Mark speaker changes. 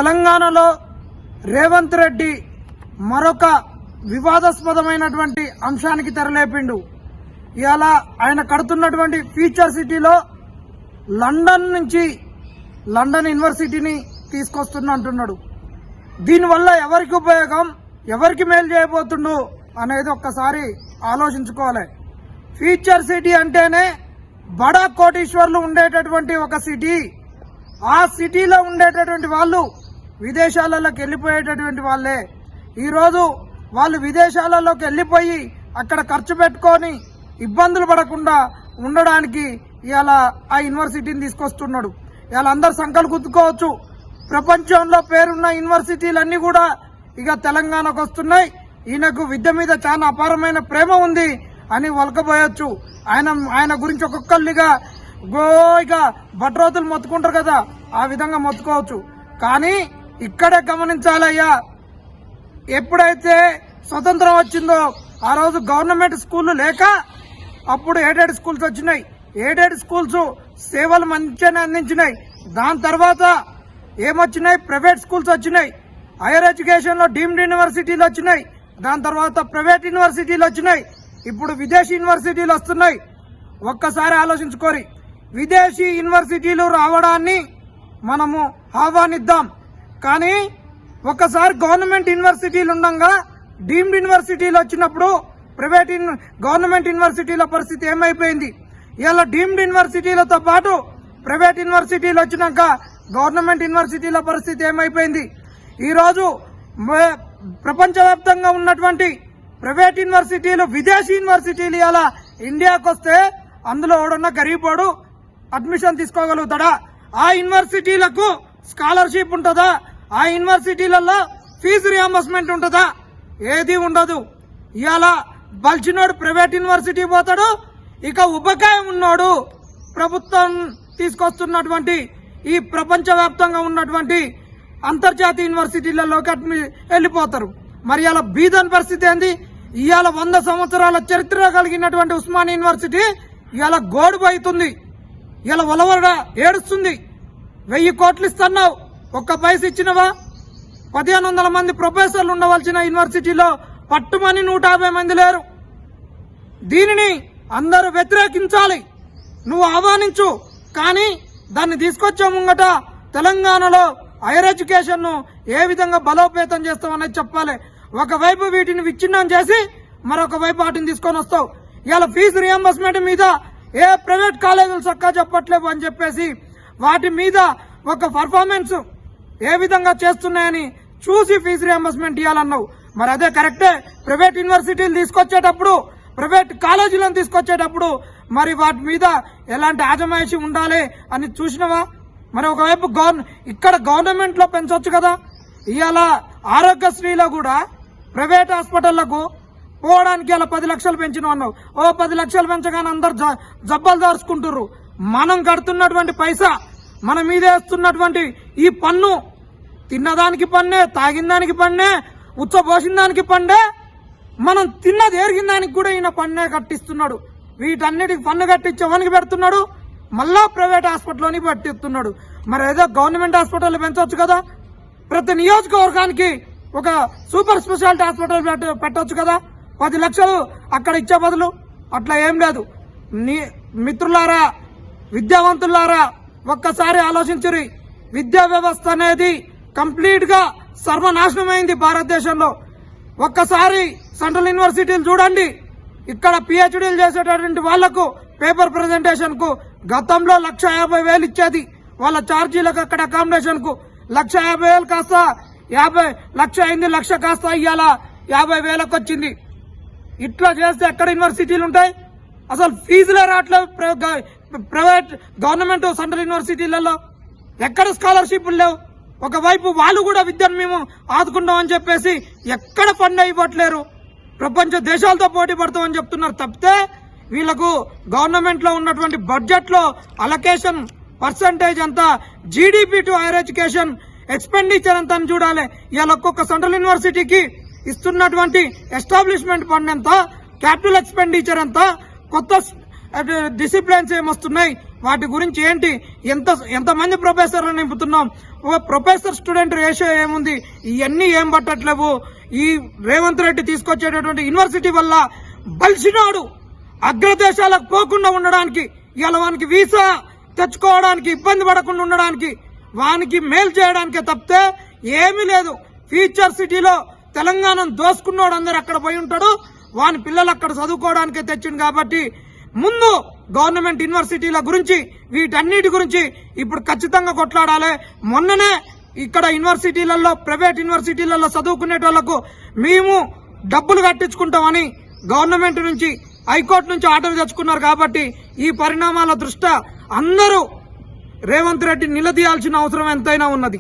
Speaker 1: తెలంగాణలో రేవంత్ రెడ్డి మరొక వివాదాస్పదమైనటువంటి అంశానికి తెరలేపిండు. ఇవాళ ఆయన కడుతున్నటువంటి ఫ్యూచర్ సిటీలో లండన్ యూనివర్సిటీని తీసుకొస్తున్నా అంటున్నాడు. దీనివల్ల ఎవరికి ఉపయోగం, ఎవరికి మేలు చేయబోతుండు అనేది ఒక్కసారి ఆలోచించుకోవాలి. ఫ్యూచర్ సిటీ అంటేనే బడా కోటీశ్వర్లు ఉండేటటువంటి ఒక సిటీ. ఆ సిటీలో ఉండేటటువంటి వాళ్ళు విదేశాలలోకి వెళ్ళిపోయేటటువంటి వాళ్ళే. ఈరోజు వాళ్ళు విదేశాలలోకి వెళ్ళిపోయి అక్కడ ఖర్చు పెట్టుకొని ఇబ్బందులు పడకుండా ఉండడానికి ఇవాళ ఆ యూనివర్సిటీని తీసుకొస్తున్నాడు. ఇవాళ అందరు సంకలు గుర్తుకోవచ్చు. ప్రపంచంలో పేరున్న యూనివర్సిటీలన్నీ కూడా ఇక తెలంగాణకు వస్తున్నాయి. ఈయనకు విద్య మీద చాలా అపారమైన ప్రేమ ఉంది అని వలకపోయొచ్చు. ఆయన గురించి ఒక్కొక్కరిగా ఇక భట్రోతులు మొత్తుకుంటారు కదా, ఆ విధంగా మొత్తుకోవచ్చు. కానీ ఇక్కడే గమనించాలయ్యా, ఎప్పుడైతే స్వతంత్రం వచ్చిందో ఆ రోజు గవర్నమెంట్ స్కూళ్లు లేక అప్పుడు ఎయిడెడ్ స్కూల్స్ వచ్చినాయి. ఎయిడెడ్ స్కూల్స్ సేవలు మంచిగానే అందించినాయి. దాని తర్వాత ఏమొచ్చినాయి, ప్రైవేట్ స్కూల్స్ వచ్చినాయి. హైయర్ ఎడ్యుకేషన్ లో డీమ్డ్ యూనివర్సిటీలు వచ్చినాయి. దాని తర్వాత ప్రైవేట్ యూనివర్సిటీలు వచ్చినాయి. ఇప్పుడు విదేశీ యూనివర్సిటీలు వస్తున్నాయి. ఒక్కసారి ఆలోచించుకోరి. విదేశీ యూనివర్సిటీలు రావడాన్ని మనము ఆహ్వానిద్దాం. కానీ ఒకసారి గవర్నమెంట్ యూనివర్సిటీలు ఉండగా డీమ్డ్ యూనివర్సిటీలు వచ్చినప్పుడు గవర్నమెంట్ యూనివర్సిటీల పరిస్థితి ఏమైపోయింది? ఇలా డీమ్డ్ యూనివర్సిటీలతో పాటు ప్రైవేట్ యూనివర్సిటీలు వచ్చినాక గవర్నమెంట్ యూనివర్సిటీల పరిస్థితి ఏమైపోయింది? ఈరోజు ప్రపంచవ్యాప్తంగా ఉన్నటువంటి ప్రైవేట్ యూనివర్సిటీలు, విదేశీ యూనివర్సిటీలు ఇలా ఇండియాకు వస్తే అందులో ఎవడన్నా గరీబోడు అడ్మిషన్ తీసుకోగలుగుతాడా? ఆ యూనివర్సిటీలకు స్కాలర్షిప్ ఉంటుందా? ఆ యూనివర్సిటీలలో ఫీజు రియంబర్స్మెంట్ ఉంటుందా? ఏది ఉండదు. ఇవాళ బల్చినోడు ప్రైవేట్ యూనివర్సిటీ పోతాడు, ఇక ఉపకాయం ఉన్నోడు ప్రభుత్వం తీసుకొస్తున్నటువంటి ఈ ప్రపంచవ్యాప్తంగా ఉన్నటువంటి అంతర్జాతీయ యూనివర్సిటీలలోకి వెళ్ళిపోతారు. మరి ఇలా బీదన్ పరిస్థితి ఏంది? ఇవాళ 100 సంవత్సరాల చరిత్ర కలిగినటువంటి ఉస్మానియా యూనివర్సిటీ ఇవాళ గోడుబోతుంది. ఇలా ఒలవడా ఏడుస్తుంది. 1000 కోట్లు ఇస్తున్నావు, ఒక్క పైస ఇచ్చినవా? 1500 మంది ప్రొఫెసర్లు ఉండవలసిన యూనివర్సిటీలో పట్టుమని 150 మంది లేరు. దీనిని అందరూ వ్యతిరేకించాలి. నువ్వు ఆహ్వానించు, కానీ దాన్ని తీసుకొచ్చే ముంగట తెలంగాణలో హైయర్ ఎడ్యుకేషన్ ను ఏ విధంగా బలోపేతం చేస్తామనేది చెప్పాలి. ఒకవైపు వీటిని విచ్ఛిన్నం చేసి మరొక వైపు వాటిని తీసుకొని వస్తావు. ఇలా ఫీజు రియంబర్స్మెంట్ మీద ఏ ప్రైవేట్ కాలేజీలు చక్కగా చెప్పట్లేవు అని చెప్పేసి వాటి మీద ఒక పర్ఫార్మెన్స్ ఏ విధంగా చేస్తున్నాయని చూసి ఫీజు రియంబర్స్మెంట్ ఇవ్వాలన్నావు. మరి అదే కరెక్టే. ప్రైవేట్ యూనివర్సిటీలు తీసుకొచ్చేటప్పుడు, ప్రైవేట్ కాలేజీలను తీసుకొచ్చేటప్పుడు మరి వాటి మీద ఎలాంటి ఆజమాయిషి ఉండాలి అని చూసినవా? మరి ఒకవైపు ఇక్కడ గవర్నమెంట్ లో పెంచవచ్చు కదా. ఇవాళ ఆరోగ్యశ్రీలో కూడా ప్రైవేట్ హాస్పిటళ్లకు పోవడానికి అలా 10 లక్షలు పెంచినావు అన్నావు. 10 లక్షలు పెంచగానే అందరు జబ్బలు దాచుకుంటున్నారు. మనం కడుతున్నటువంటి పైసా, మన మీద వేస్తున్నటువంటి ఈ పన్ను, తిన్నదానికి పన్నే, తాగిన దానికి పన్నే, ఉచ్చబోసిన దానికి పన్నే, మనం తిన్నది ఎరిగిన దానికి కూడా ఈయన పన్నే కట్టిస్తున్నాడు. వీటన్నిటికి పన్ను కట్టించేవానికి పెడుతున్నాడు, మళ్ళా ప్రైవేట్ హాస్పిటల్లోని పెట్టిస్తున్నాడు. మరి ఏదో గవర్నమెంట్ హాస్పిటల్ పెంచవచ్చు కదా. ప్రతి నియోజకవర్గానికి ఒక సూపర్ స్పెషాలిటీ హాస్పిటల్ పెట్టవచ్చు కదా. 10 లక్షలు అక్కడ ఇచ్చే బదులు. అట్లా ఏం లేదు. మిత్రులారా, విద్యావంతులారా, ఒక్కసారి ఆలోచించురి. విద్యా వ్యవస్థ అనేది కంప్లీట్ గా సర్వనాశనమైంది భారతదేశంలో. ఒక్కసారి సెంట్రల్ యూనివర్సిటీలు చూడండి. ఇక్కడ పిహెచ్డీలు చేసేటటువంటి వాళ్లకు పేపర్ ప్రెజెంటేషన్ కు గతంలో 1,50,000 ఇచ్చేది. వాళ్ళ ఛార్జీలకు అక్కడ అకామిడేషన్ కు 1,50,000 కాస్త 50 లక్ష అయింది. 1,00,000 కాస్త ఇవాళ 50,000కు వచ్చింది. ఇట్లా చేస్తే ఎక్కడ యూనివర్సిటీలు ఉంటాయి? అసలు ఫీజులే రావట్లేదు ప్రైవేట్ గవర్నమెంట్ సెంట్రల్ యూనివర్సిటీలలో. ఎక్కడ స్కాలర్షిప్లు లేవు. ఒకవైపు వాళ్ళు కూడా విద్యను మేము ఆదుకుంటామని చెప్పేసి ఎక్కడ ఫండ్ ఇవ్వట్లేరు. ప్రపంచ దేశాలతో పోటీ పడతామని చెప్తున్నారు తప్పితే వీళ్లకు గవర్నమెంట్ లో ఉన్నటువంటి బడ్జెట్ లో అలొకేషన్ పర్సంటేజ్ అంతా, GDP to higher education expenditure అంతా చూడాలి. ఇవాళ ఒక్కొక్క సెంట్రల్ యూనివర్సిటీకి ఇస్తున్నటువంటి ఎస్టాబ్లిష్మెంట్ ఫండ్ ఎంత, క్యాపిటల్ ఎక్స్పెండిచర్ ఎంత, కొత్త డిసిప్లిన్స్ ఏమొస్తున్నాయి, వాటి గురించి ఏంటి, ఎంతమంది ప్రొఫెసర్లు నింపుతున్నాం, ప్రొఫెసర్ స్టూడెంట్ రేషియో ఏముంది, ఇవన్నీ ఏం పట్టట్లేవు. ఈ రేవంత్ రెడ్డి తీసుకొచ్చేటటువంటి యూనివర్సిటీ వల్ల బలిసినాడు అగ్రదేశాలకు పోకుండా ఉండడానికి, ఇలా వానికి వీసా తెచ్చుకోవడానికి ఇబ్బంది పడకుండా ఉండడానికి, వానికి మేలు చేయడానికే తప్పితే ఏమీ లేదు. ఫ్యూచర్ సిటీలో తెలంగాణను దోసుకున్నోడు అందరు అక్కడ పోయి ఉంటాడు, వాని పిల్లలు అక్కడ చదువుకోవడానికే తెచ్చింది. కాబట్టి ముందు గవర్నమెంట్ యూనివర్సిటీల గురించి, వీటన్నిటి గురించి ఇప్పుడు ఖచ్చితంగా కొట్లాడాలి. మొన్ననే ఇక్కడ యూనివర్సిటీలలో, ప్రైవేట్ యూనివర్సిటీలలో చదువుకునేటోళ్లకు మేము డబ్బులు కట్టించుకుంటామని గవర్నమెంట్ నుంచి, హైకోర్టు నుంచి ఆర్డర్ తెచ్చుకున్నారు. కాబట్టి ఈ పరిణామాల దృష్ట్యా అందరూ రేవంత్ రెడ్డి నిలదీయాల్సిన అవసరం ఎంతైనా ఉన్నది.